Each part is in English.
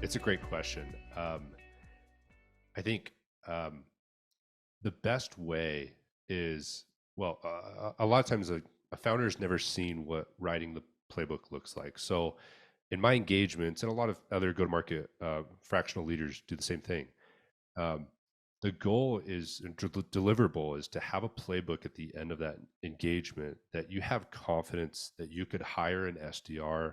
It's a great question. I think um, the best way is, well, a lot of times a founder's never seen what writing the playbook looks like. So in my engagements, and a lot of other go-to-market fractional leaders do the same thing. Um, the goal is, and deliverable is to have a playbook at the end of that engagement that you have confidence that you could hire an SDR,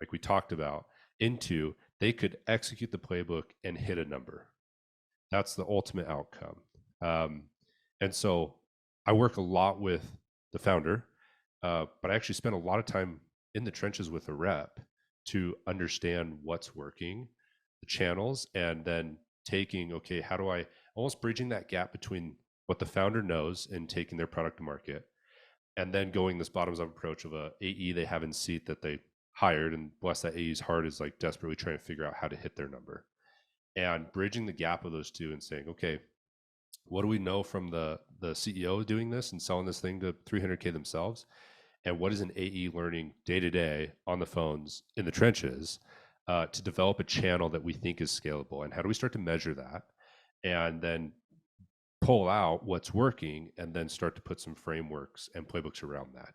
like we talked about, into. They could execute the playbook and hit a number. That's the ultimate outcome. Um, and so I work a lot with the founder, but I actually spend a lot of time in the trenches with a rep to understand what's working, the channels, and then taking, okay, how do I almost bridging that gap between what the founder knows and taking their product to market, and then going this bottoms up approach of a AE they have in seat that they hired, and bless that AE's heart is like desperately trying to figure out how to hit their number, and bridging the gap of those two and saying, okay, what do we know from the CEO doing this and selling this thing to 300K themselves? And what is an AE learning day to day on the phones in the trenches to develop a channel that we think is scalable? And how do we start to measure that? And then pull out what's working and then start to put some frameworks and playbooks around that.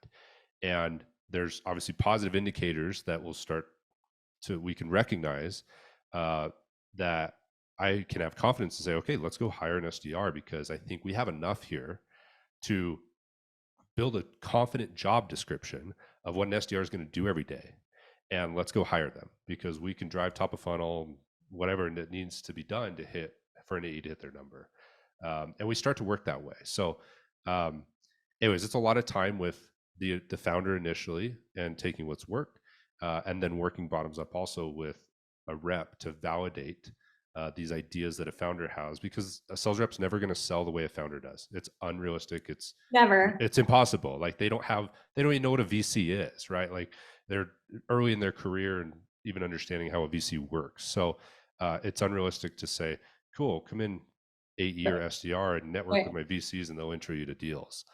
And there's obviously positive indicators that will start to, we can recognize that I can have confidence to say, okay, let's go hire an SDR because I think we have enough here to build a confident job description of what an SDR is going to do every day. And let's go hire them because we can drive top of funnel, whatever that needs to be done to hit for an AE to hit their number. And we start to work that way. So anyways, it's a lot of time with the founder initially and taking what's worked, and then working bottoms up also with a rep to validate these ideas that a founder has, because a sales rep's never going to sell the way a founder does. It's unrealistic. Never. It's impossible. Like they don't even know what a VC is, right? Like they're early in their career and even understanding how a VC works. So it's unrealistic to say, cool, come in AE or SDR and network with Right. my VCs and they'll intro you to deals.